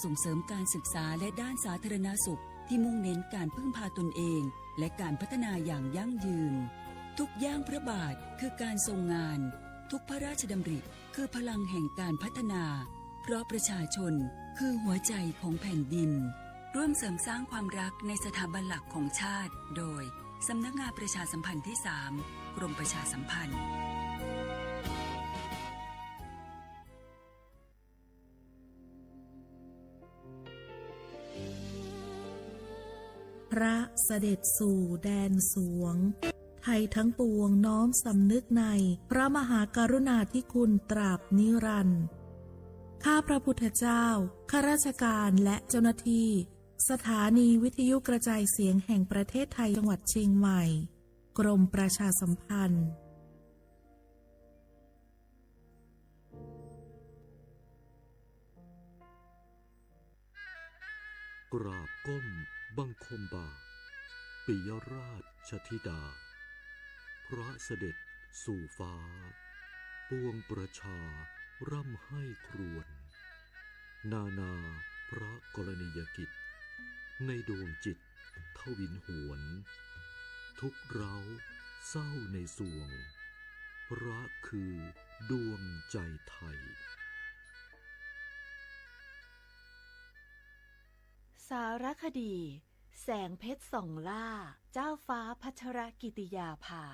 ส่งเสริมการศึกษาและด้านสาธารณสุขที่มุ่งเน้นการพึ่งพาตนเองและการพัฒนาอย่างยั่งยืนทุกย่างพระบาทคือการทรงงานทุกพระราชดำริคือพลังแห่งการพัฒนาเพราะประชาชนคือหัวใจของแผ่นดินร่วมเสริมสร้างความรักในสถาบันหลักของชาติโดยสำนักงานประชาสัมพันธ์ที่ 3 กรมประชาสัมพันธ์พระเสด็จสู่แดนสวงไทยทั้งปวงน้อมสำนึกในพระมหากรุณาธิคุณตราบนิรันดร์ข้าพระพุทธเจ้าข้าราชการและเจ้าหน้าที่สถานีวิทยุกระจายเสียงแห่งประเทศไทยจังหวัดเชียงใหม่กรมประชาสัมพันธ์กราบก้มบังคมบาทปิยราชธิดาพระเสด็จสู่ฟ้าปวงประชาร่ำให้ครวญนานาพระกรณียกิจในดวงจิตทวินหวนทุกเราเศร้าในสวงพระคือดวงใจไทยสารคดีแสงเพชรส่องล่าเจ้าฟ้าพัชรกิติยาภา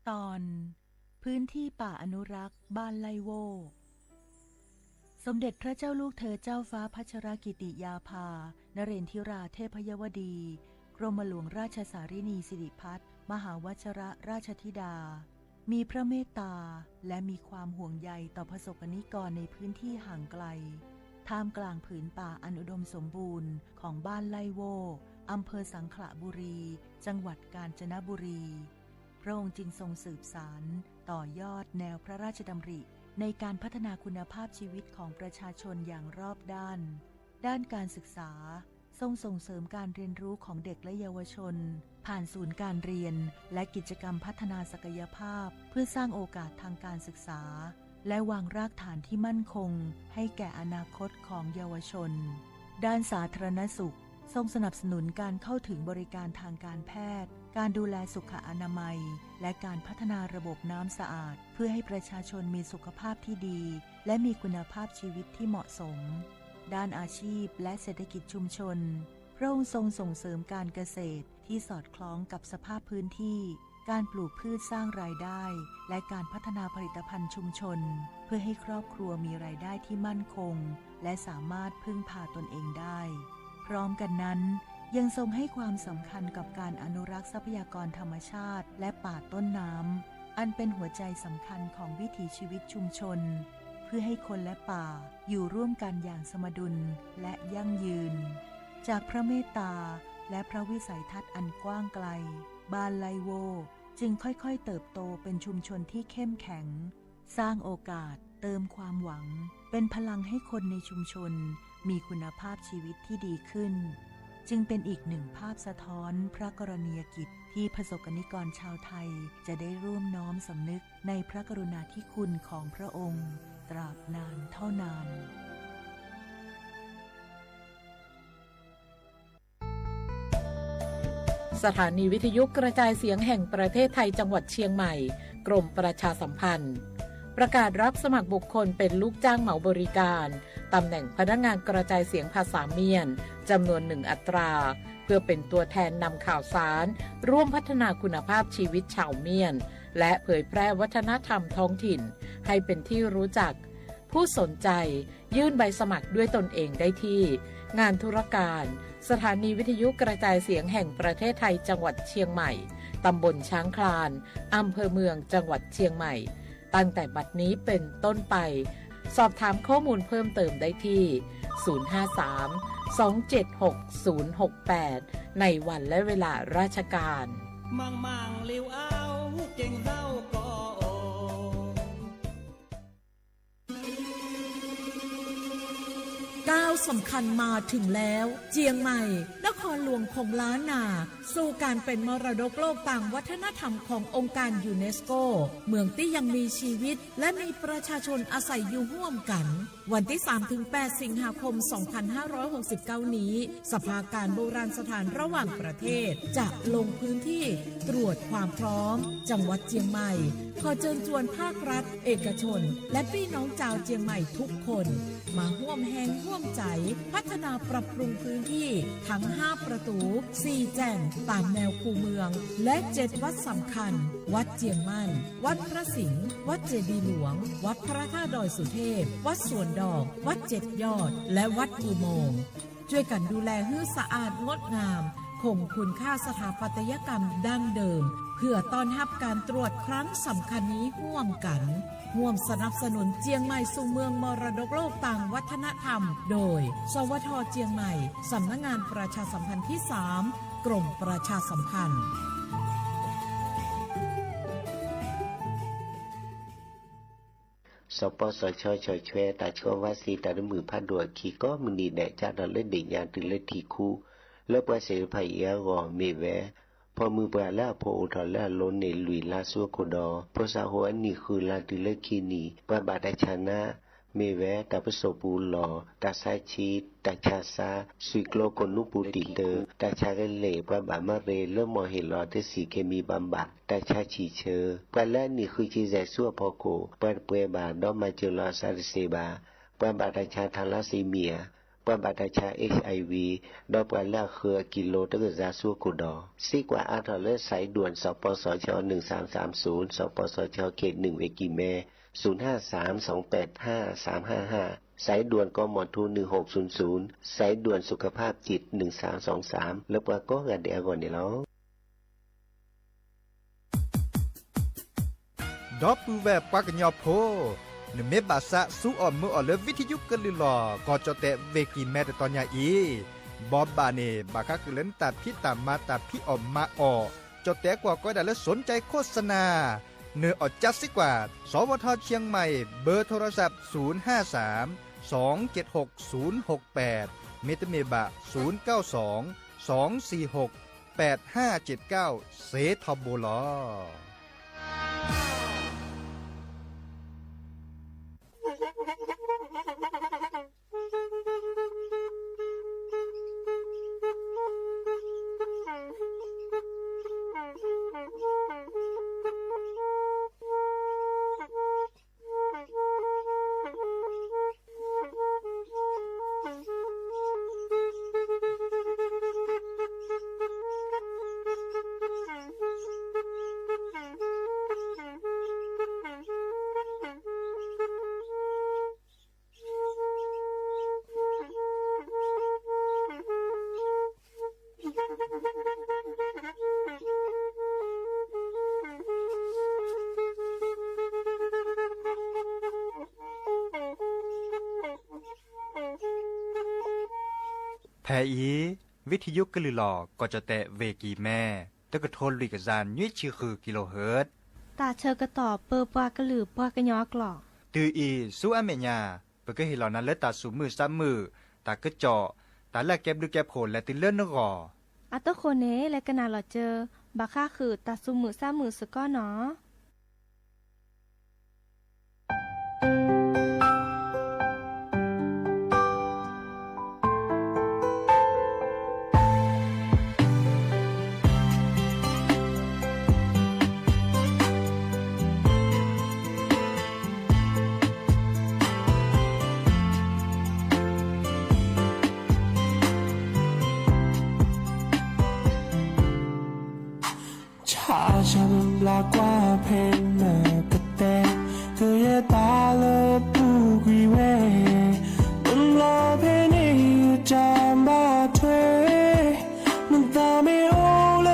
ตอนพื้นที่ป่าอนุรักษ์บ้านไลโวสมเด็จพระเจ้าลูกเธอเจ้าฟ้าพัชรกิติยาภานเรนทิราเทพยวดีกรมหลวงราชสารินีสิริพัฒน์มหาวชรราชธิดามีพระเมตตาและมีความห่วงใยต่อประสบนิกรในพื้นที่ห่างไกลท่ามกลางผืนป่าอันอุดมสมบูรณ์ของบ้านไลโวอำเภอสังขละบุรีจังหวัดกาญจนบุรีพระองค์จึงทรงสืบสานต่อยอดแนวพระราชดำริในการพัฒนาคุณภาพชีวิตของประชาชนอย่างรอบด้านการศึกษาทรงส่งเสริมการเรียนรู้ของเด็กและเยาวชนผ่านศูนย์การเรียนและกิจกรรมพัฒนาศักยภาพเพื่อสร้างโอกาสทางการศึกษาและวางรากฐานที่มั่นคงให้แก่อนาคตของเยาวชนด้านสาธารณสุขทรงสนับสนุนการเข้าถึงบริการทางการแพทย์การดูแลสุขอนามัยและการพัฒนาระบบน้ำสะอาดเพื่อให้ประชาชนมีสุขภาพที่ดีและมีคุณภาพชีวิตที่เหมาะสมด้านอาชีพและเศรษฐกิจชุมชนพระองค์ทรงส่งเสริมการเกษตรที่สอดคล้องกับสภาพพื้นที่การปลูกพืชสร้างรายได้และการพัฒนาผลิตภัณฑ์ชุมชนเพื่อให้ครอบครัวมีรายได้ที่มั่นคงและสามารถพึ่งพาตนเองได้พร้อมกันนั้นยังทรงให้ความสำคัญกับการอนุรักษ์ทรัพยากรธรรมชาติและป่าต้นน้ำอันเป็นหัวใจสำคัญของวิถีชีวิตชุมชนเพื่อให้คนและป่าอยู่ร่วมกันอย่างสมดุลและยั่งยืนจากพระเมตตาและพระวิสัยทัศน์อันกว้างไกลบ้านไลโวจึงค่อยๆเติบโตเป็นชุมชนที่เข้มแข็งสร้างโอกาสเติมความหวังเป็นพลังให้คนในชุมชนมีคุณภาพชีวิตที่ดีขึ้นจึงเป็นอีกหนึ่งภาพสะท้อนพระกรณียกิจที่ประสบนิกรชาวไทยจะได้ร่วมน้อมสำนึกในพระกรุณาธิคุณของพระองค์ตราบนานเท่านานสถานีวิทยุกระจายเสียงแห่งประเทศไทยจังหวัดเชียงใหม่กรมประชาสัมพันธ์ประกาศรับสมัครบุคคลเป็นลูกจ้างเหมาบริการตำแหน่งพนักงานกระจายเสียงภาษาเมียนจำนวน1 อัตราเพื่อเป็นตัวแทนนำข่าวสารร่วมพัฒนาคุณภาพชีวิตชาวเมียนและเผยแพร่วัฒนธรรมท้องถิ่นให้เป็นที่รู้จักผู้สนใจยื่นใบสมัครด้วยตนเองได้ที่งานธุรการสถานีวิทยุกระจายเสียงแห่งประเทศไทยจังหวัดเชียงใหม่ตำบลช้างคลานอำเภอเมืองจังหวัดเชียงใหม่ตั้งแต่บัดนี้เป็นต้นไปสอบถามข้อมูลเพิ่มเติมได้ที่053-276-068ในวันและเวลาราชการมังลิวเอาเก่งเศร้าก็ก้าวสำคัญมาถึงแล้วเจียงใหม่น ครหลวงของล้านนาสู่การเป็นมรดกโลกต่างวัฒนธรรมขององค์การยูเนสโกเมืองที่ยังมีชีวิตและมีประชาชนอาศัยอยู่ร่วมกันวันที่ 3-8 สิงหาคม 2569 นี้สภาการโบราณสถานระหว่างประเทศจะลงพื้นที่ตรวจความพร้อมจังหวัดเชียงใหม่ขอเชิญชวนภาครัฐเอกชนและพี่น้องชาวเชียงใหม่ทุกคนมาร่วมแรงร่วมใจพัฒนาปรับปรุงพื้นที่ทั้ง 5 ประตู 4 แจ่งตามแนวคูเมืองและ 7 วัดสำคัญวัดเจียงมั่นวัดพระสิงห์วัดเจดีย์หลวงวัดพระธาตุดอยสุเทพวัดสวนดอกวัด7 ยอดและวัดอุโมงค์ช่วยกันดูแลให้สะอาดงดงามคงคุณค่าสถาปัตยกรรมดั้งเดิมเพื่อต้อนรับการตรวจครั้งสำคัญนี้ร่วมกันร่วมสนับสนุนเจียงใหม่สู่เมืองมรดกโลกต่างวัฒนธรรมโดยสวท.เจียงใหม่สำนักงานประชาสัมพันธ์ที่ 3 กรมประชาสัมพันธ์สปสชชช่วยตาชวาสีตาดมือพัดดัวขีก็มือนีแดจ้าดอลเล่นเด็กยานตึงเล่นทีคู่แล้วปว่าเสภายะกอเมแวพอมือปลาแล้วพออุทธแล้วล้นในลุยลาสัวโคดอเพราะสาหัวนี่คือลาตึงเล่นขีนีปว่าบาดชนะเมแวตาประสบูหล่อตาไซชีตาชาซาสุยโกลกนุปูติเตอตาชาเกเล่ปว่าบามาเรเริ่มมอเห็นหล่อเตสีเคมีบำบัดตาชาชีเชอปว่าแล้วนี่คือจีแจสัวพอโกปว่าเปบาดอมาเจลอซาเซบาปว่าบาดชาทาลาซีเมียปว่าบาดชา HIV ดอปว่าแล้วคือกิโลตะกะซาสัวโกดอซีกว่าอาทอเลสายด่วนสปสช1330สปสชเขต1เวกิแม053-285-355สายด่วนกมท1600สายด่วนสุขภาพจิต1323แล้วว่าก็กันเดี๋ยวก่อนนี่แล้วดอปูแวปากญอโพนเมบาสะสู้ออมมือออเลวิทยุกลือลอก็จะแต่เวกีแม่ตอนยาอีบอบบาเนบาคักเล่นตัดพี่ตามมาตัดพี่ออมมาออจะแต่กว่าก็ได้แล้วสนใจโฆษณาเนื้ออดจัดสิกว่าสวทเชียงใหม่เบอร์โทรศัพท์053-276-068เมตเมบะ092-246-8579เซทอโบลอแพอีวิทยุกลือหลอก็จะแตะเวกีแม่ตะกะโทนลิกซานยุ้ยชื่อคือกิโลเฮิรตซ์ตาเชอกระตอบเปอปากระหลือปากระยอกหลอกตืออีสู้อเมญาเปก็เห็นเหล่านั้นและตาสูมือซ้ำมือตากระเจาะตาแลกแก็บดูแก็บโผลและติเลื่อนนกออัตโตโคเนและกนาหลอเจอบาค่าคือตาสูมือซ้ำมือสก้อเนาะฉันปลากว่าเพนเนกเตก็ยตาลปูกีเวมันรอเพนีจามบาเทมันตาไม่โอเล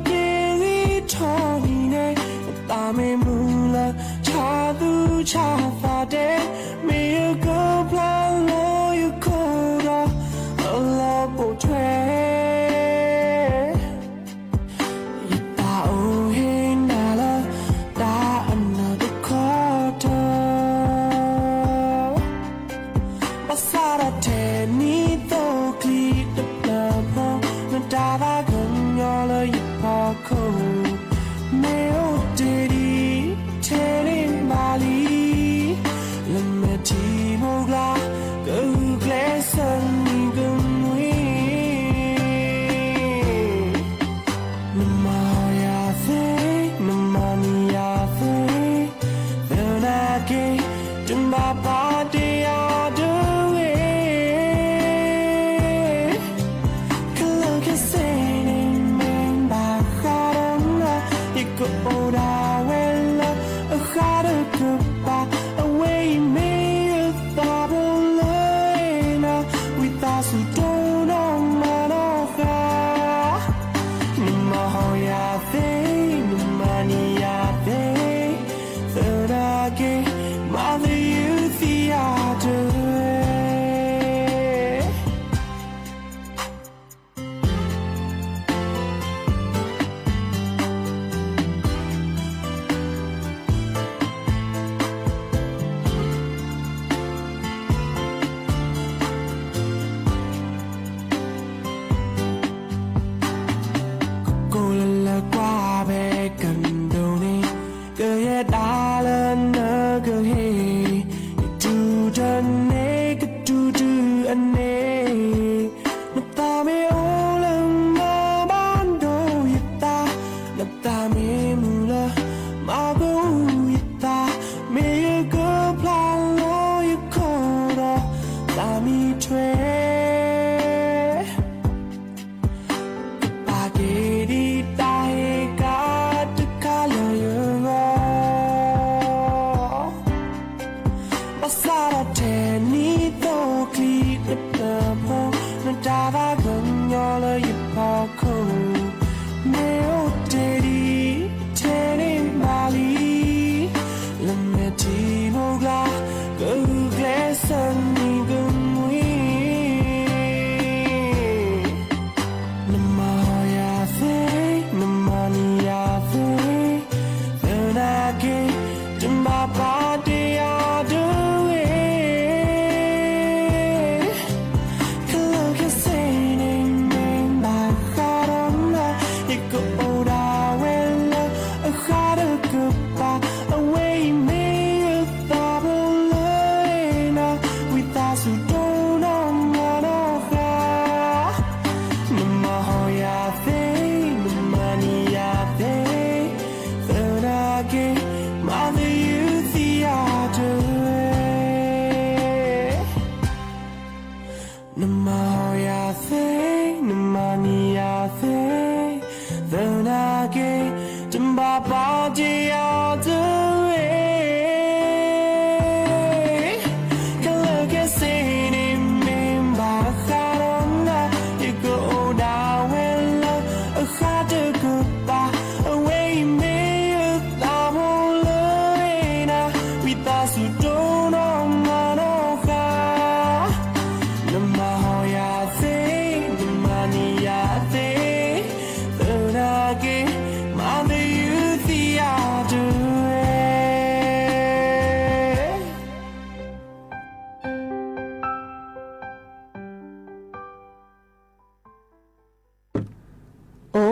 กิริทอนีเนตาไม่มูลชาดูชาฟาเดมีก็พลาโลยโคดาลอโปเท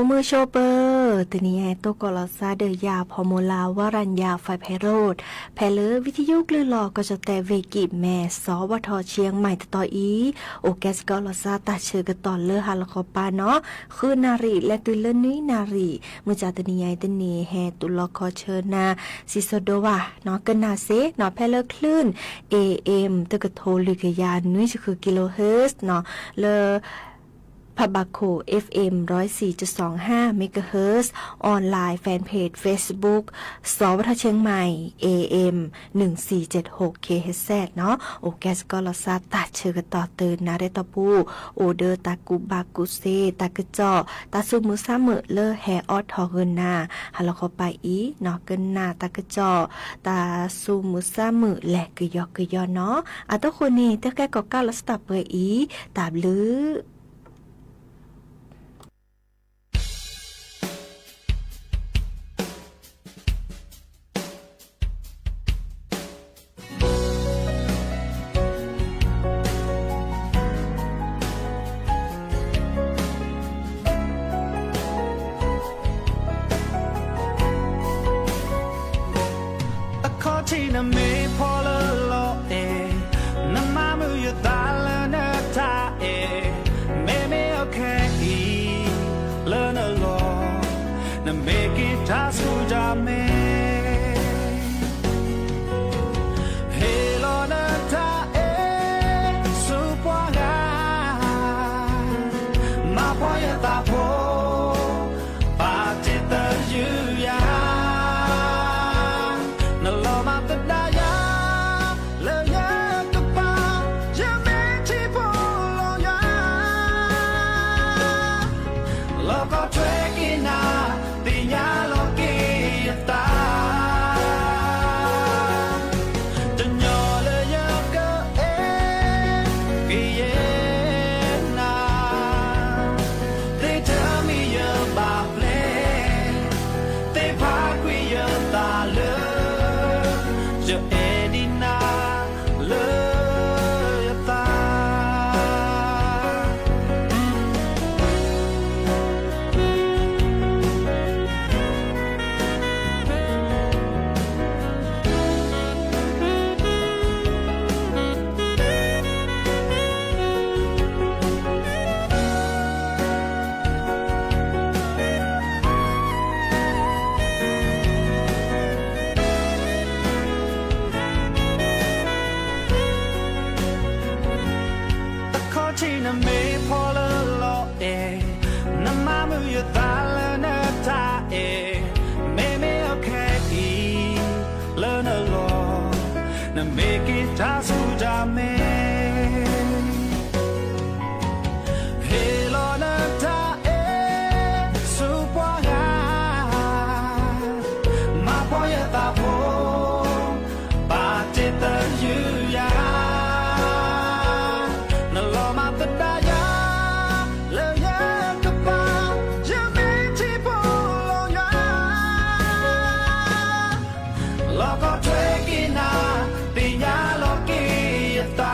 มือโชเปอร์ตนี้ไอโตกอลซาเดยาพอโมลาวารัญญาไฟไพโรดแพเลอวิทยุกลือหลอก็จะแต่เวกิแม่สวทเชียงใหม่ต่ออีโอแกสกอลซาตาเชือกันตอนเลอฮาลคอปาเนาะคือนารีและตุลนี้นารีมือจาตนี้ไอตนี้แฮตุลคอเชิญนาซิโซโดวาเนาะกันนาเซเนาะแพเลอคลื่น AM ตะกะโทลิกยานุ้ยคือกิโลเฮิรตซ์เนาะเลอพบาโค FM 104.25 เมกะเฮิรตซ์ออนไลน์แฟนเพจ Facebook สวทเชียงใหม่ AM 1476 KHZ เนาะโอแกสก็ลอซาตัดเชื่อกต่อตื่นนาเรตปูโอเดอร์ตากุบากุเซตากะจอตาซุมือซ้ำมือเลอแฮออดทอเงินนาฮัลโลเข้าไปอีเนาะเกินนาตากะจอตาซุมือซ้ำมือแหลกกะยอกกะยอเนาะอะตะคนนี้ตะแกก็ก้าลัสตับเปอีตาบลือที่นั่นไม่พอเลยหรอกน้ำมามืออยู่ตาแล้วนะ chi na me pho lo lo na ma mu yu ta la na ta me me okay lo na lo na me ki ta su ja me hey lo na ta su po ya ma po ya ta po ba ti ta yu ya na lo ma ta da ya le ya ka pa ya me ti po lo ya lo ko twe ki na ti ya lo ki ta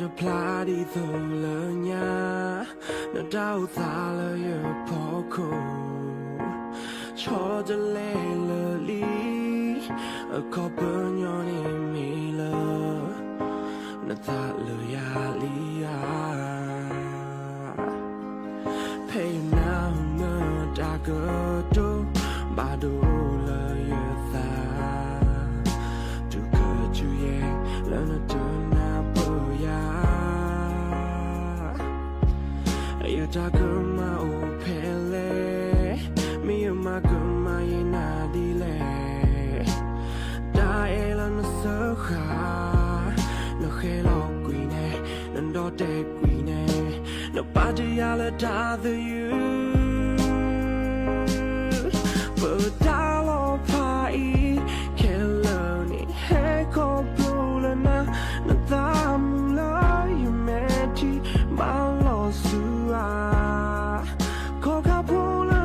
จะพลาดที่ตัวเลยเนี่ยน่าดาวตาเลยอย่าพอคูชอจะเล่เลยลีขอเปิดย้อนอีมีเลยน่าตาเลยยาลียาเพย์น้าเมื่อตาเกิดดูบาดูเลยอย่าตาดูเกิดจูเย่แล้วน่าเดินta gama o pele mi ma gama yena dile da ela na so kha no khelo kwi ne ndo te kwi ne no pa ti ya la da the you but da lo pa I kelo ni he ko pula na da mu la you meti ma lo su Coca-Cola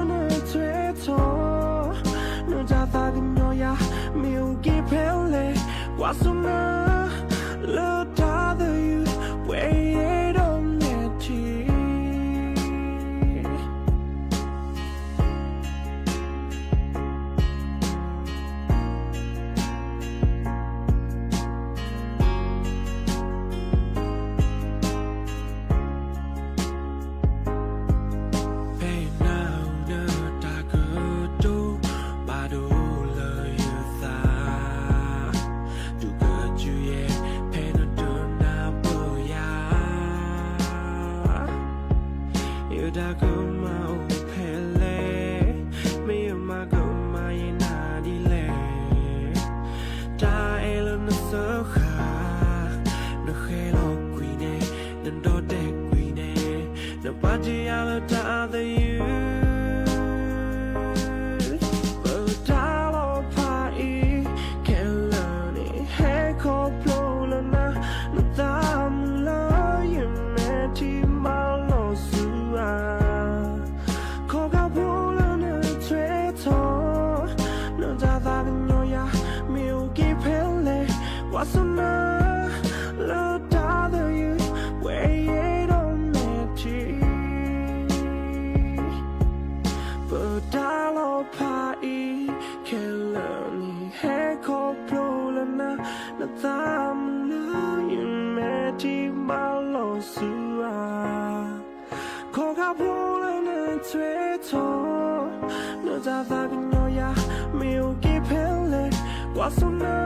那咋发个鸟呀，没有给骗嘞，我送那。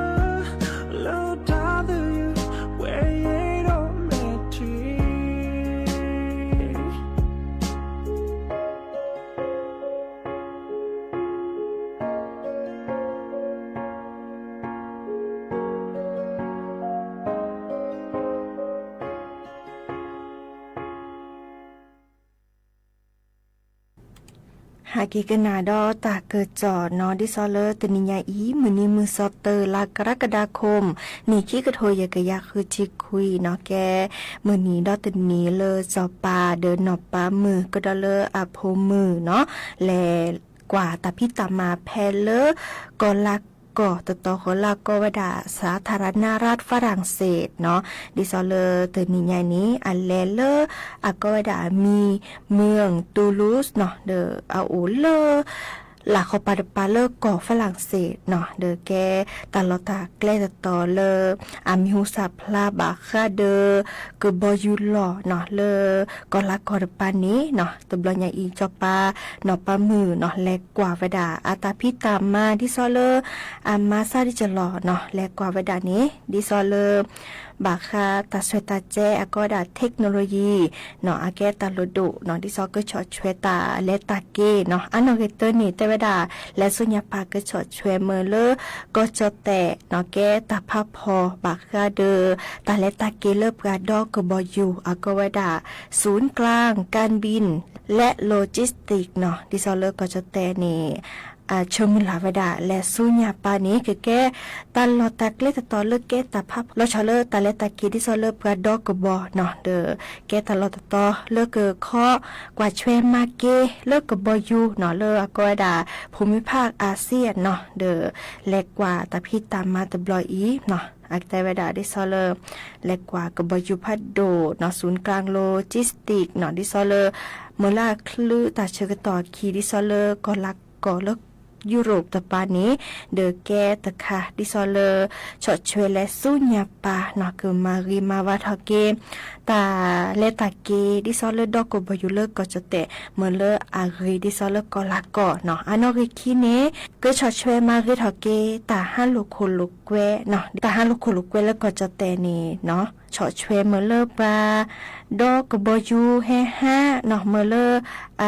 little time that you wait on me tree. หากิกนาดอตาเกิดจอดนอดิซอเลอร์ตนิยาอีมือนี้มือซอเตอร์ลากรกฎาคมนี่ขี้กระโทยยากะยาคือชิคุยเนาะแกมือนี้ดอตนี้เลอจอปาเดินนอปามือก็ดอเลออะโพมือเนาะแลกว่าตาพี่ตามาแพเลอก็ลักก่อต่อคนลาก็วดาสาธารณรัฐฝรั่งเศสเนาะดิซอเลอร์เตนิยานี้อันแลเลออะก็วดามีเมืองตูลูสเนาะเดออาอูเลอหลักเขาปาเลอก่อฝรั่งเศสเนาะเดอแกตลอดตาแกล้ต่อเลออามิฮูซาพลาบาคาเดอกบอยูลอเนาะเลอก็ลักกอดปานี้เนาะตบลอยาอีจอปาเนาะปามือเนาะแลกกว่าเวดาอาตาพิตามมาดิซอเลออามาซาดิจลอเนาะแลกกว่าเวดานี้ดิซอเลอบาคาตาสวยตาแจอากอดาเทคโนโลยีเนาะอาแกตาโลดุเนาะดิซอก็ชอช่วยตาและตาเกเนาะอันโนเกเตอร์นี่แต่เวดาและสุญญาปาก็ชอช่วยเมอเลอก็จอแต่เนาะแกตาพาพอบาคาเดอตาและตาเกเลปกาดอกก็บอยู่อากอเวดาศูนย์กลางการบินและโลจิสติกเนาะดิซอเลอก็จอแต่นี่ชมุลาวดาและสุญญาปานี้คือแกตาลอตาเกลตตอเลิกแกตาพับลอชอเลอตาเลตากีที่ซอเลอปกาดอกกบเนาะเด้อแกตาลอตตอเลิกข้อกว่าช่วยมาเกเลิกกบอยู่เนาะเลอก็ดาภูมิภาคอาเซียนเนาะเด้อเล็กกว่าตาพี่ตามมาตะบลอยอีเนาะอักแต่เวดาดิซอเลอเล็กกว่ากบอยู่พัดโดเนาะศูนย์กลางโลจิสติกเนาะดิซอเลอเมื่อลาคลือตาเชกต่อคีดิซอเลอก็ลักก็เลิกยุโรปตะปานี้เดอแกตะคาดิซอเลอชอช่วยและสุญญาปาเนาะคือมารีมาวาทาเกตาเลตาเกดิซอเลอดอกบอยู่เลอก็จะเตะเมื่อเลออารีดิซอเลอก็ลักก็เนาะอันนอริคีเนก็ชอช่วยมารีทาเกตาฮัลโลโคโลเกเนาะตาฮัลโลโคโลเกแล้วก็จะเตะนี่เนาะชอช่วยเมื่อเลอปลาดอกบอยู่แฮ่ห้าเนาะเมื่อเลอ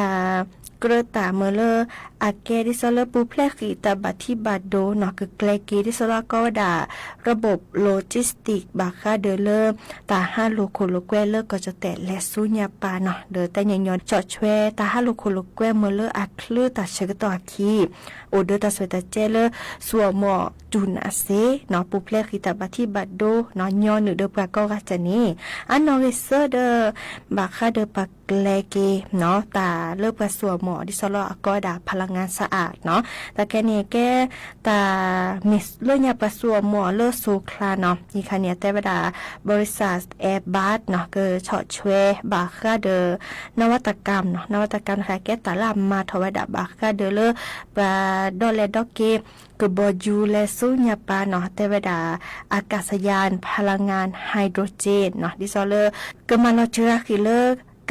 กระตาเมเลออาเกดิซอลปูเพลกิตาบัติบาโดนอกเกลเกดิซอลก็ดาระบบโลจิสติกบาคาเดเลอตาห้าโลโคโลเกเลก็จะแตะและสุญญาปาเนาะเดอแต่ยังยอนจอดช่วยตาห้าโลโคโลเกเมเลออาคลือตาเชกตอคีโอเดอตาสวยตาเจเลสัวหมอจูนาเซเนาะปูเพลกิตาบัติบาโดเนาะยอนเดอปากก็จะนี่อันนอเรเซอร์เดอบาคาเดอปากเกลเกเนาะตาเลิกประสัวหมอดิซอลก็ดาพลังงานสะอาดเนาะแต่แกเนี่ยแกตามิสเลื่อยประสัวหมอเลือโซคลาเนาะนี่ค่ะเนี่ยแต่เวลาบริษัทแอร์บัสเนาะก็ชอช่วยบาคาเดอนวัตกรรมเนาะนวัตกรรมค่ะแกตาลามาทวดาบาคาเดเลอปาดอเลดอกเกกบยูและสุญญาปาเนาะแต่เวลาอากาศยานพลังงานไฮโดรเจนเนาะดิซอเลอก็มาเราเจอคือเลอ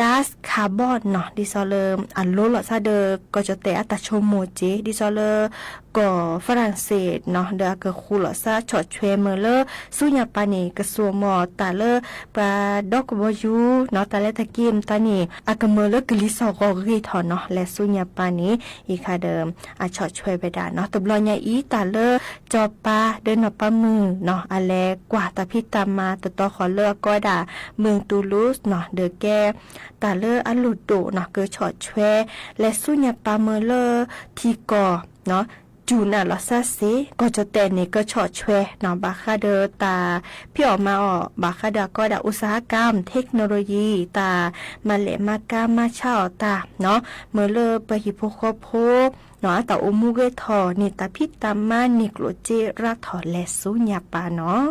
ก๊าซคาร์บอนเนาะดิซอเลออันโลลอซาเดอก็จะแต่อัตโชโมเจดิซอเลอก็ฝรั่งเศสเนาะเดอก็คูลอซาชอดเชเมเลอสุญญาปานีกระทรวงหมอตาเลอปาดอกบยูเนาะตาเลตะกิมตานีอากเมเลกลิซอกอรีทอเนาะและสุญญาปานีอีคาเดิมอาชอดช่วยไปได้เนาะตบลอยาอีตาเลอจอปาเดินปามือเนาะอะแลกว่าตาพิตามมาตอขอเลอก็ดาเมืองตูลูสเนาะเดอแกตาเลออัลลุโดเนาะเกอชอดช่วยและสุญญาปาเมเลอทีกอเนาะจูน่าลอซาเซก็จะแต่นี่ก็ชอช่วยเนาะบาคาเดอตาพี่ออกมาบาคาเดอก็ดาอุตสาหกรรมเทคโนโลยีตามาเลมากามาเช่าตาเนาะเมื่อเลอไปฮิโปโคโพเนาะแต่อมูเกทอนี่ตาพิตามานิโกรเจรักถอและสุญญาปาเนาะ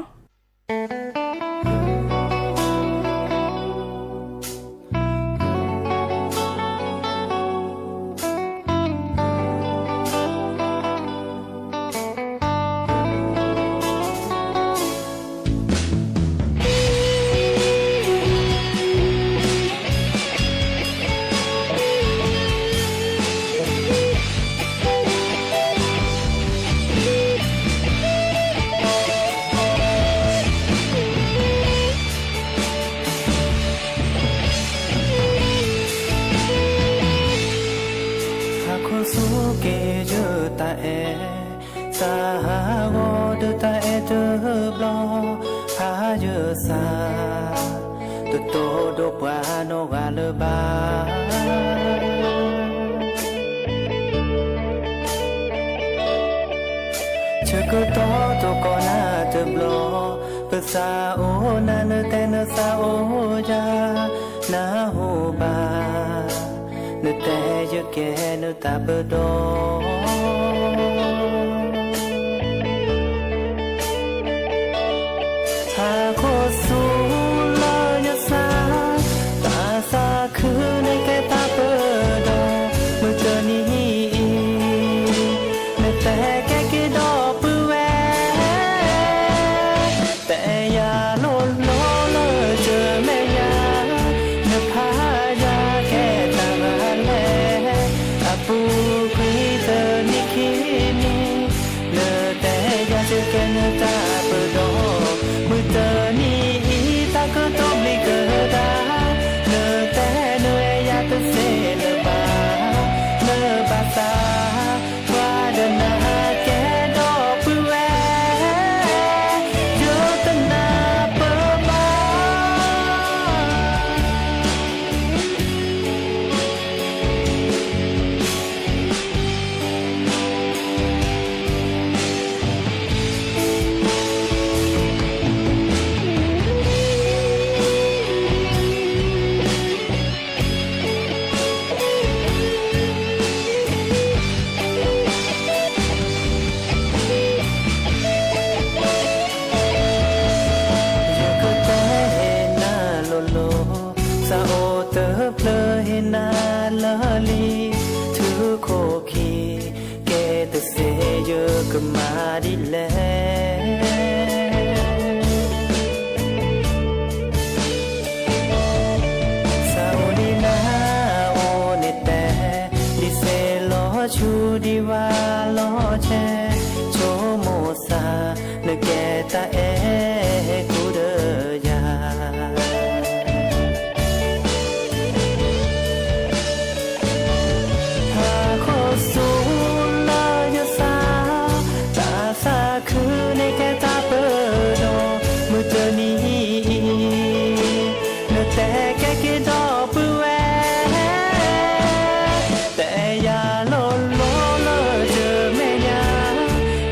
ซาตุโตโดปาโนกาเลบาเชกุโตโตโกนาเตบลอภาษาโอนาเนเตนซาโอจานาโฮบาเนเตยเกเนตาเปโดหาโคสูลายสาตาสาคือในแก่ตาเปโดเมื่อเจอนี้เนเตแก่กิดอปืแวแต่อย่าโลดโลเลเจอแม่ยาเนพายาแค่ตามาแลอาปูคุยเธอนิคินีเนแต่อย่าเจอแก่เนตาเปโดมือเตอนี่ตาก็ต้องมีเกิดาเนแต่เนยาตเสลบาเนบาตาวาเดนาแกดอปุแวโยตนาเปบาก็มาดิแลสาวดีนาโอเนแต่ดิเซลอชูดีวาลอแชโชโมซาเนแกตาเอกูเดยาหาโคสูคือในแค่ตาเปิดโดมือเจอนี้เนแต่แค่คิดดอกปืแวแต่อย่าโลดโลเลเจอแม่ยา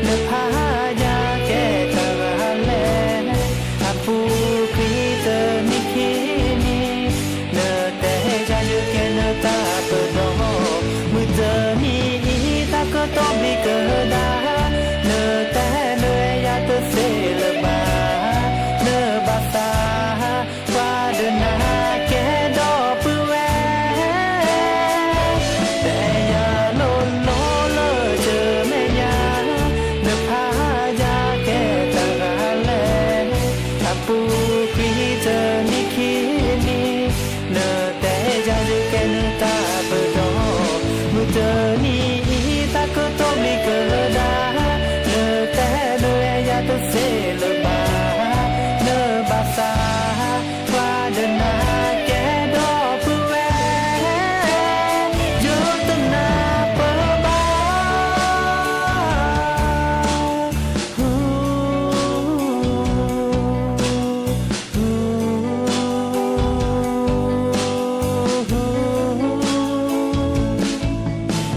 เนพายาแก่ตาแลอาปูคุยเตอนิคินีเนแต่จะเยอะแค่เนตาเปิดโดมือเจอนี้ตาก็ต้องมีเกิดได้เซลบาเนบาตาวาเดนาแกดอปุแวแต่อย่าโลดโลเลเจอแม่ยาเนพายาแกตาแลอาปูคุยเธอนิคินีเนแต่จะเจอแกเนตาเปดอมือเธอนี่ตาก็ต้องมีเกิดได้เซลบาเนบาซาวาเดนาแกดอปุแวโยตนาเปบา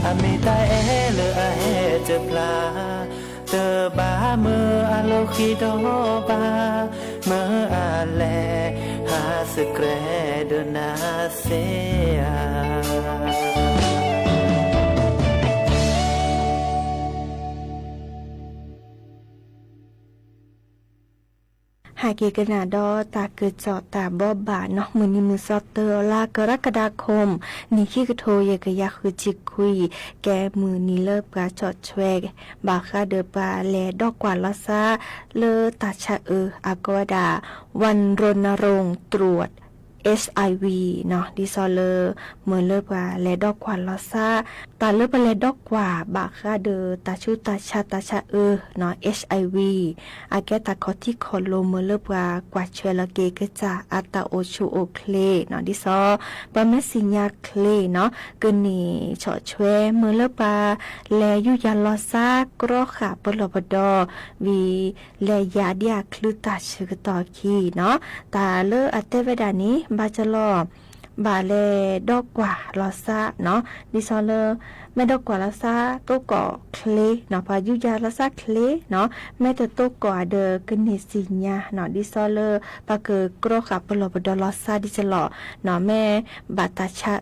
อเมตาเอเลอาเฮเจปลาเตอบาเมื่ออาโลคิโดบาเมื่ออาแลหาสเกรเดนาเซีย หากเกกนาดอตาเกิดจอตาบอบบาเนาะมือนี้มือซอตเตอร์ลากรกฎาคมนี่ขี้กระโทยกะยาคือจิกคุยแกมือนี้เลิบกาจอดแชวกบาคาเดปาแลดอกกว่าละซาเลอตาชะอากวดาวันรณรงค์ตรวจ SIV เนาะดิซอเลอร์เหมือนเลิกว่าแลดอกกว่าลอซาตาเลิกไปแลดอกกว่าบาคาเดอตาชูตาชาเนาะ HIV อาแกตาคอที่คอโลเหมือนเลิกว่ากว่าเชลเกกจะอัตาโอชูโอเคลเนาะดิซอปะเมสิญญาเคลเนาะกึนี่เฉาะช่วยเหมือนเลิกว่าแลอยู่ยาลอซากรอขาปลบดอวีแลยาเดียคลือตาชื่อต่อคีเนาะตาเลออัตเตเวดานี้บาจะลอบาเลดอกกว่าลอซาเนาะดิซอเลอแม่ดอกกว่าลอซาตัวก่อเคลเนาะพายุยาลอซาเคลเนาะแม่ตัวก่อเดอกึนเนสิญาเนาะดิซอเลอปาเกอกรอขับปลอบดอลอซาดิจะลอเนาะแม่บาตาชา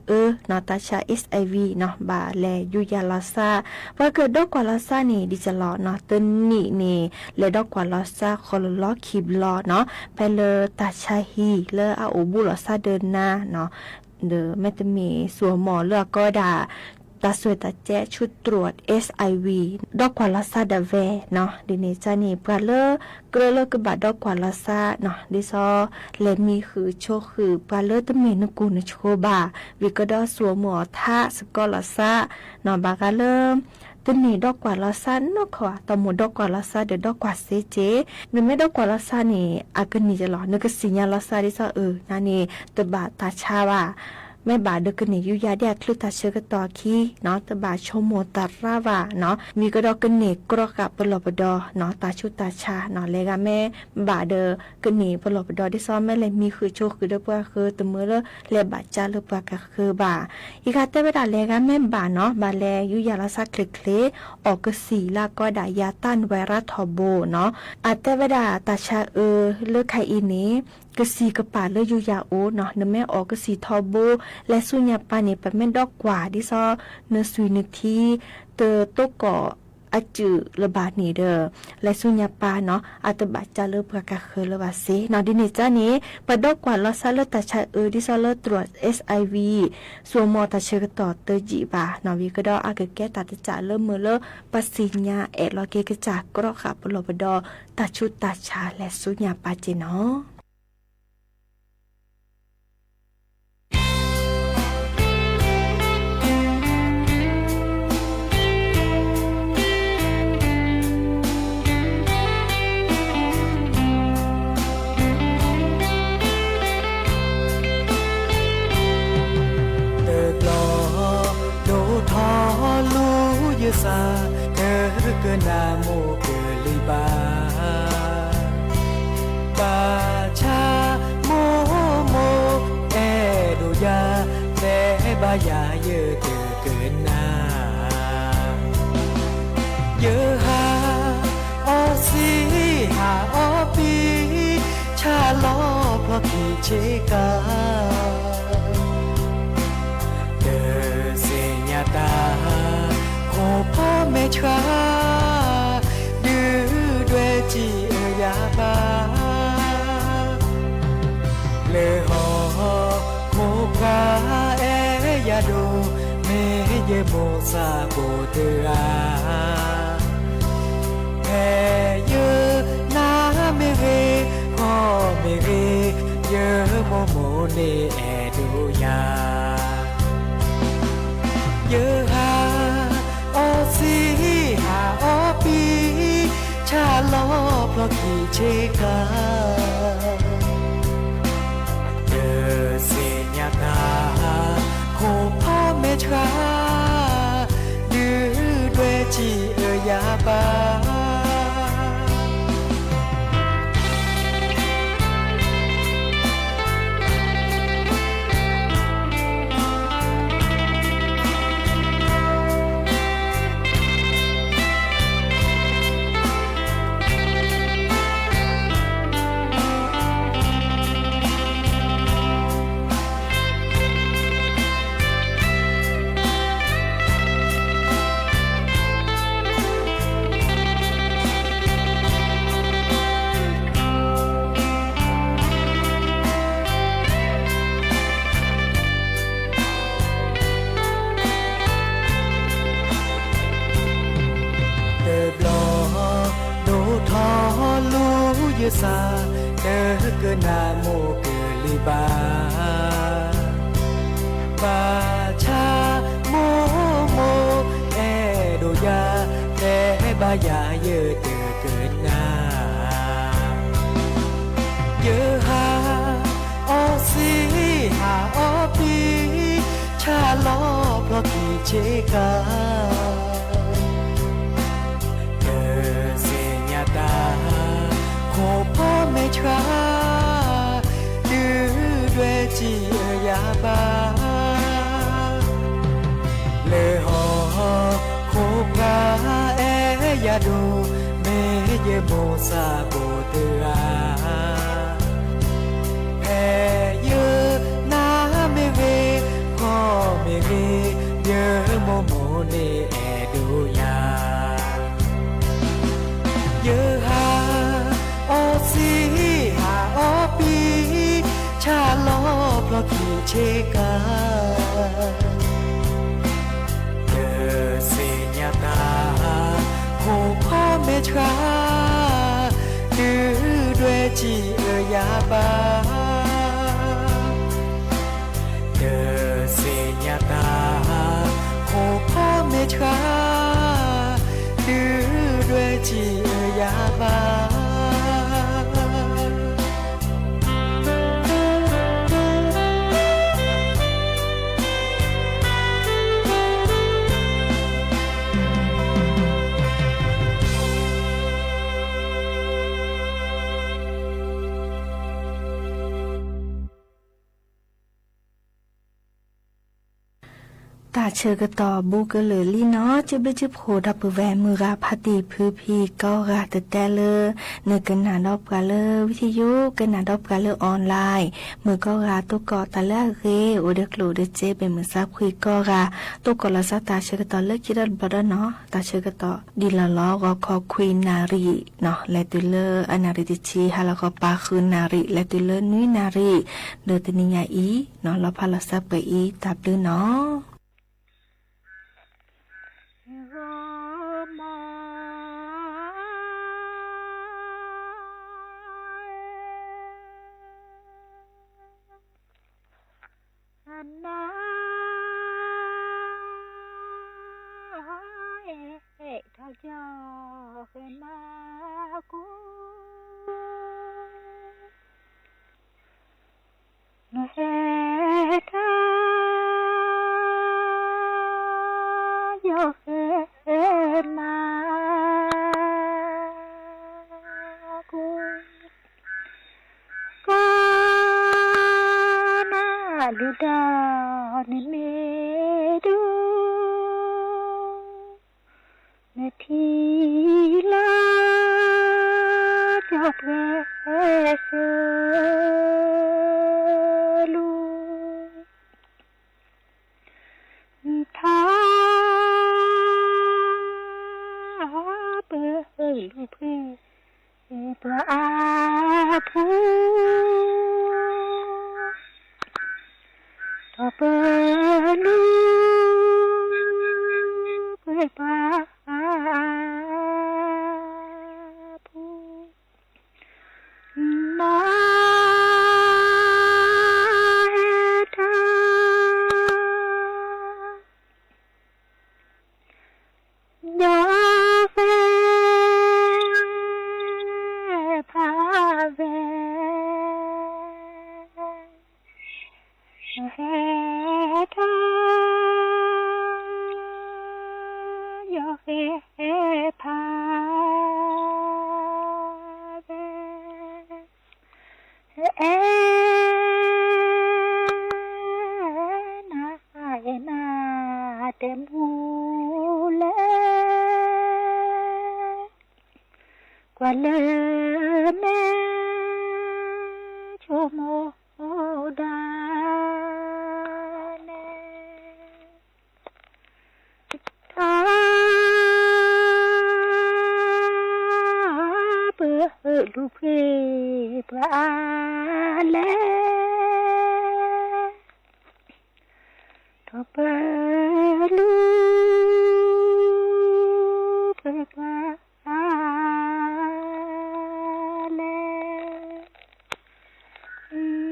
เนาะตาชา SIV เนาะบาแลยุยาลอซาปาเกดอกกว่าลอซานี่ดิจะลอเนาะตึนนี่เลดอกกว่าลอซาคอลลอคีบลอเนาะไปเลอตาชาฮีเลออาโอบุลอซาเดินหน้าเนาะเดอแม่ตะมีสัวหมอเลือกก็ด่าตาสวยตาแจ้ชุดตรวจ SIV ดอกกว่าลาซาดาเวเนาะดิเนจานี่ปลาเลอเกลอกบะดอกกว่าลาซาเนาะดิซอเลมีคือโชคือปลาเลอตะเมนกูนโชบาวิกดอสัวหมอท่าสกอลาซาเนาะบากาเริ่มตัวนี้ดอกกว่าลาซานกค่ะตอหมดดอกกว่าลาซาเดดอกกว่าเซเจนึไม่ดอกกว่าลาซานี่อากันนี่จะหรอนึกสิญญาลาซาดิซอนั่นนี่ตบะตาชาว่าแม่บาเดกนี่ยุยาเดียคลุตาเชกตอคีเนาะตบาชโมตาราวาเนาะมีกระดอกกันนี่กรอกะปลอบดอเนาะตาชุตาชาเนาะเลกาแม่บาเดกันนี่ปลอบดอที่ซ้อมแม่เลยมีคือโชคือเดปว่าคือตมือเลบาจาเลปว่าก็คือบาอีกาเตเวดาเลกาแม่บาเนาะบาแลยุยาลาซักเคลออกกสีลาก็ดายาต้านไวรัสทอโบเนาะอาเตเวดาตาชาเลือกไขอีนี้กสีกระป่าเลยอยู่ยาโอเนาะเนแม่ออกกสีทอโบและสุญญาปานี่เป็นแม่ดอกกว่าดิซอเนสุยนึกทีเตอโตก่ออาจือระบาดนี่เด้อและสุญญาปาเนาะอาตบาจาเลปกะเคเลวาเซเนาะดินี่จ้านี้ปะดอกกว่าลอซาเลตาชาดิซอเลตรวจ SIV สัวมอตาเชกต่อเตจิบาเนาะวิกดออากะแกตาตะจาเลมือเลปัสสิญญาลอเกกะจากกรอขับปลอบดอตาชุตาชาและสุญญาปาเจเนาะซาเกนาโมเกลิบาปาชาโมเอดูยาเตบายาเยเกนาเยฮาออซีฮาออปีชาลอพอพีเชกาเดเซญาตาพ่อแม่ชาดื้อด้วยจียาบาเลหอโมกายาโดเมเยโมซาโบเตอาแพ้เยนาเมเรพ่อเมเรเยโมโมเนดูยาเยฮาออซีฮาออปีชาลอเพราะขี้เชกาเดเซญาตาโคพ่อแม่ชาดื้อด้วยจียาบาซาเกนาโมเก ลิบาบาชาโมโมแอโดยาแต่บายาเยอะเกินเกินนาเยอะหาออซีหาออปีชาล้อเพราะกี่เชกาเกิดเสียตาขอพ่อไม่ชราดื้อด้วยจียาบาเลหอโคกาเอยาดูเมเยโมซาโบเตอาแพ้เยอะนาเมเวก็เมเวเยอะโมโมเนแอดูยาเยอะหาออซีหาออปีชาล้อเพราะขี้เชกาเกิดเสียตาโคพ่อเมชราดื้อด้วยจียาบาเกิดเสียตาโคพ่อเมชราดื้อด้วยจียาบาตาเชอกต่อบุกเลยลีเนาะจะไปจิบโหดับเปแวมือราพติพื้พีก็ราแต่เลยเนื้อกันหนาดอบกันเลยวิทยุกันหนาดอบกันเลยออนไลน์มือก็ราตุกอตาละเรโอเดกลูเดเจเป็นมือซับคุยก็ราตุกอละซาตาเชอกต่อเลิกคิดดันบดเนาะตาเชอกต่อดีละล้อก็ขอคุยนารีเนาะและตุเลอนาริติชีฮาแล้วก็ปาคืนนารีและตุเลนุยนารีเดตนิยาอีเนาะแล้วพาละซับไปอีตับลือเนาะลูเพปลาเลทอเปลูเพปลาเล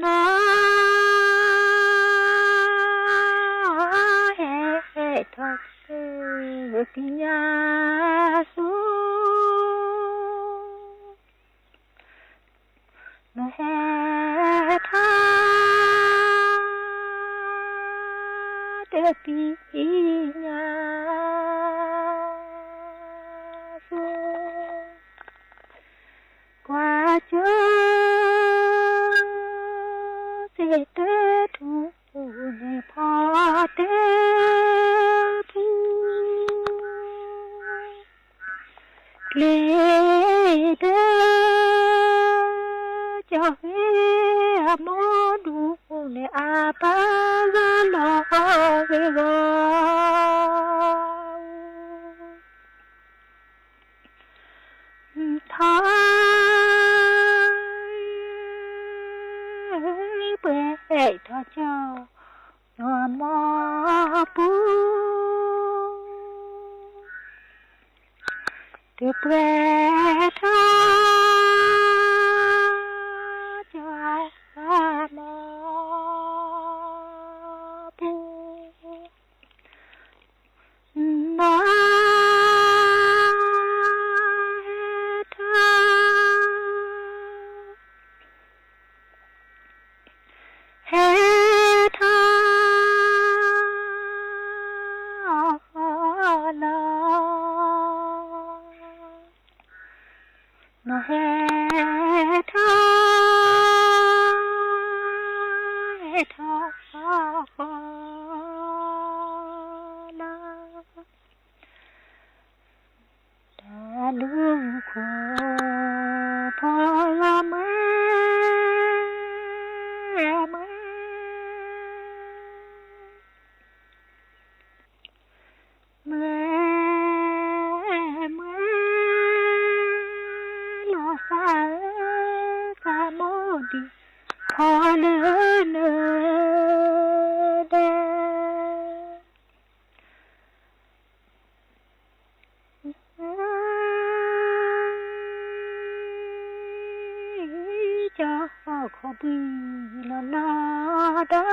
นา nó hè tha để bị nhà qua chỗ để tê thu để phá tê thu lê đê cho về mô đủ để à ba ra lo về thái bể thọ cho nó mò bu được bể thọ cho mò bu nó nó hè tha la đã lương khổ phò la mẹ lo xa xa mô đi phò lỡ nơ đê cho khó bì nó đó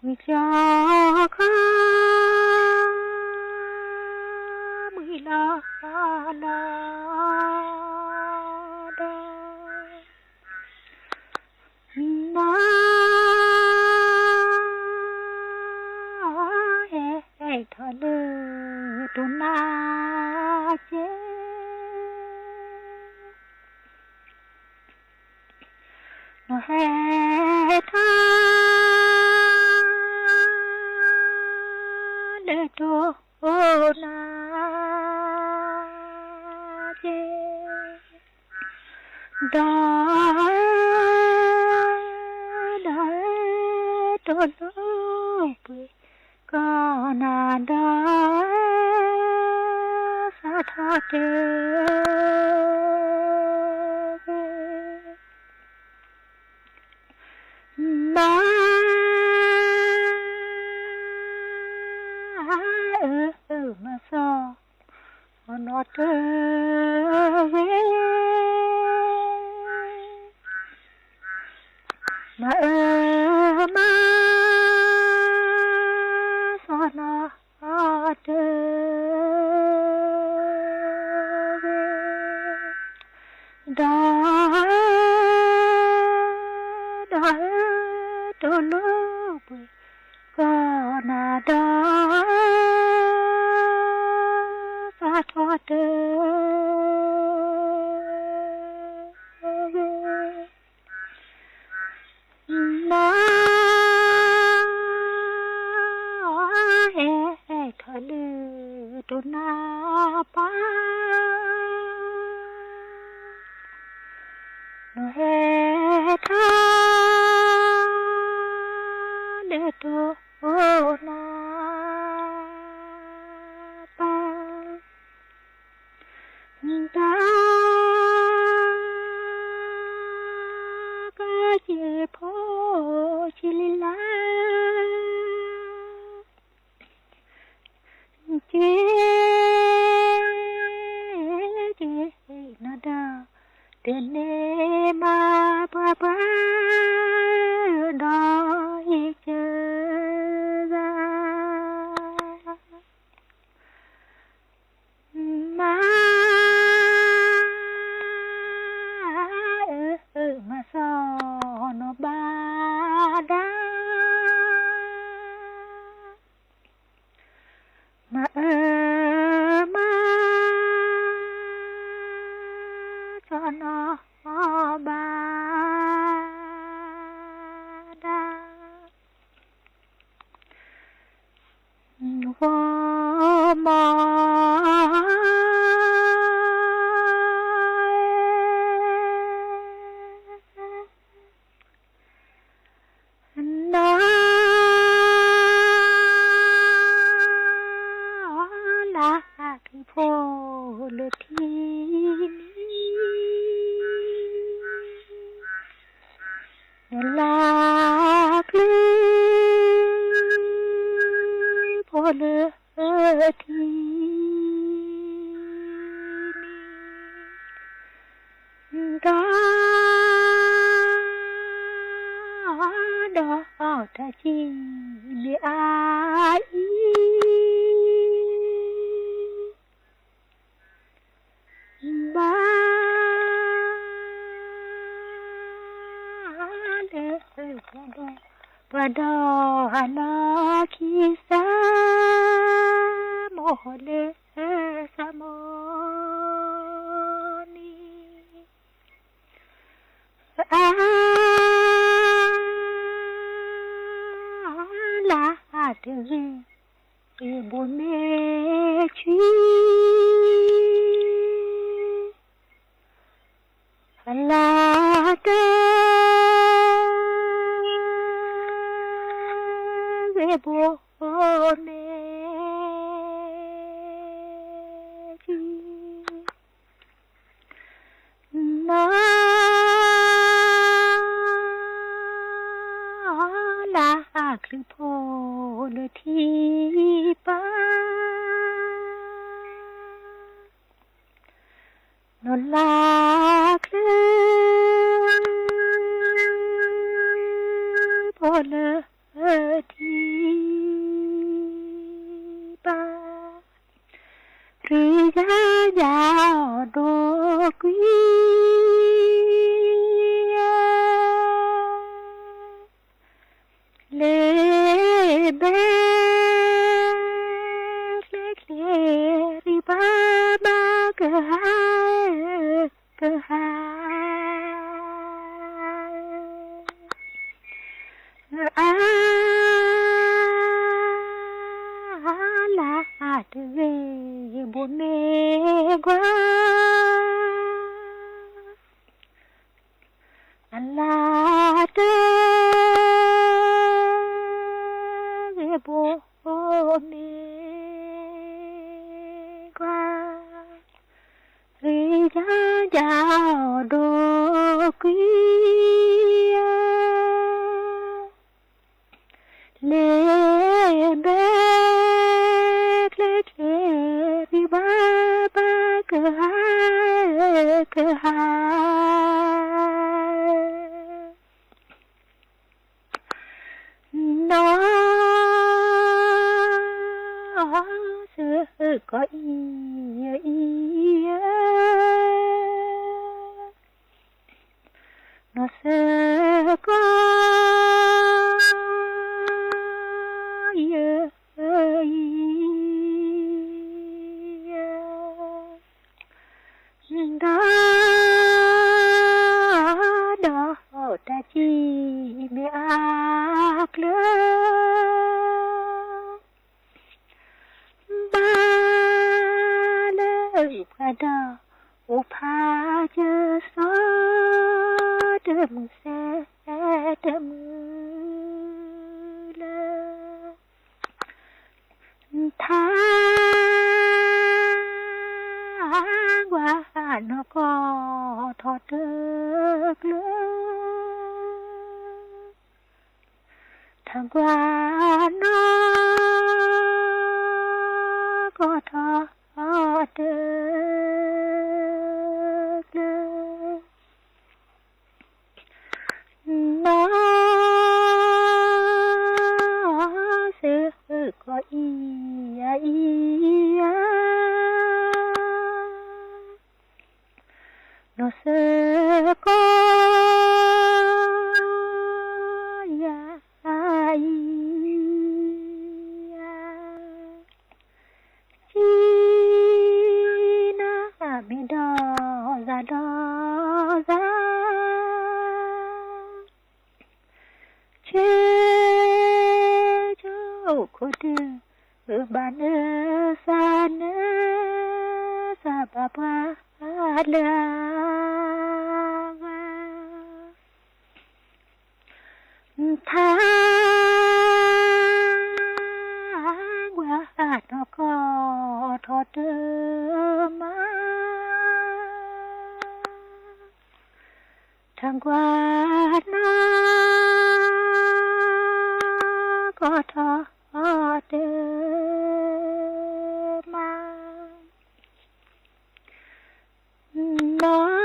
vì cho khó mì nó đó nó hề thọ lơ tu na chế nó hề tha lơ tu na chế đó tu lơ con à đó sa tha tê ba mà sao nó tê mà mà sao nó tê đó đó tu lô con à đó sa thoa tê nó hề thọ lơ tu na pa nó hề tha lơ tu na pa ta ca che pho chi la che na da de ne ma pa pa da ye che ra ma no ba da wo ma na la ki pho le thi la ki pho le thi da da ta chi li ai ba le pada ana ki sa mo le sa mo ni la de bon me chi la de bon me chi na la ki pho le thi pa no la ki pho le thi pa ri ja do qui le be le ri ba ba ka la de bon me gua la de bon me gua ri ja do qui le be le ri ba ba ka nó sẽ có ý nó sẽ có đó đó ta chi mi ác lơ ba lời pada upa je so dem se dem le tha qua nó có thoát được lỡ thằng qua nó có thoát được lỡ nó sẽ có ý nó sẽ có chi na mi đó ra đó khodu bana sana sababa ala tha wa no ko tho de ma thang qua na có tho de ma nó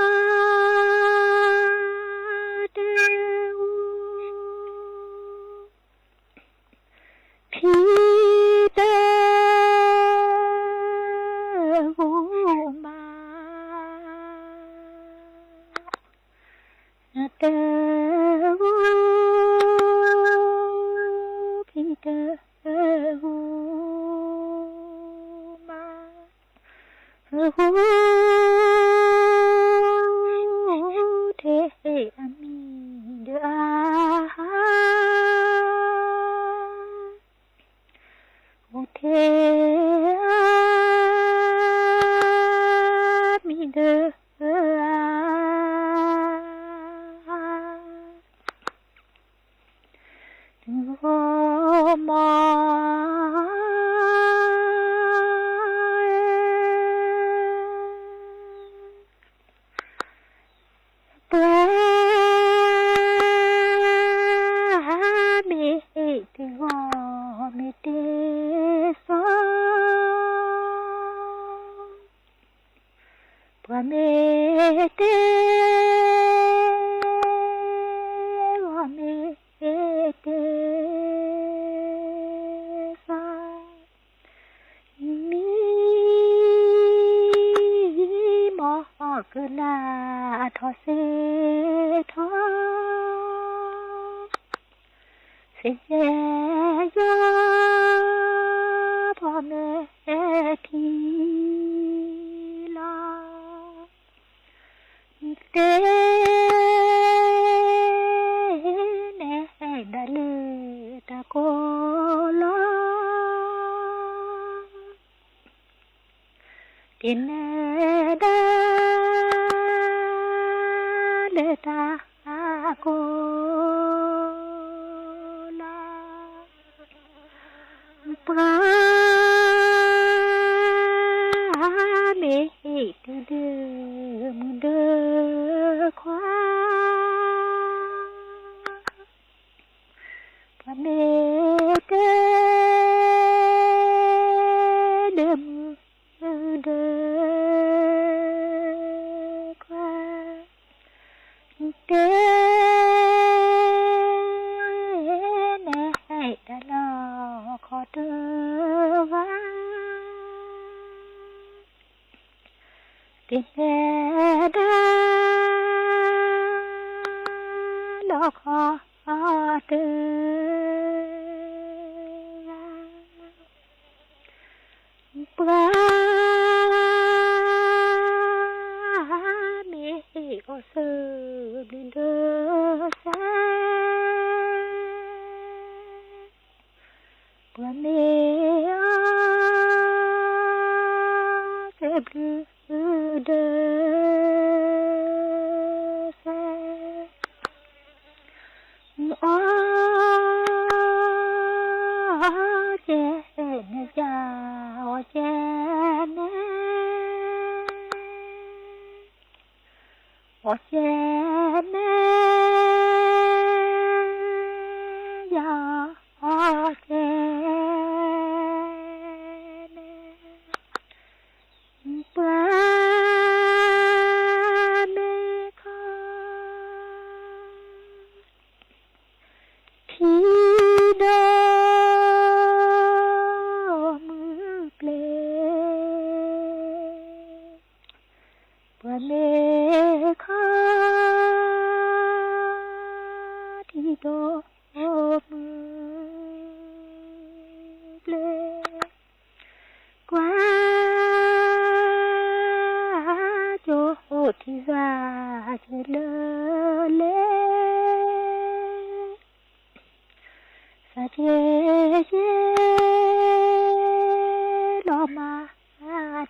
yeah, yeah.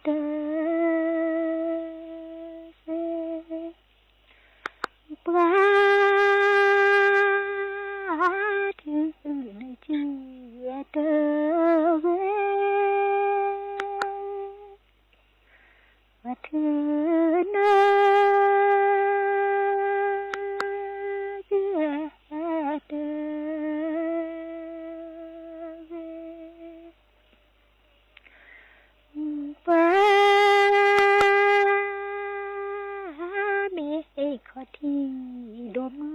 เดปลาถือในชื่อเดเวว่าเธอนะเชื่อเดเวปลาเมฆขอที่ดม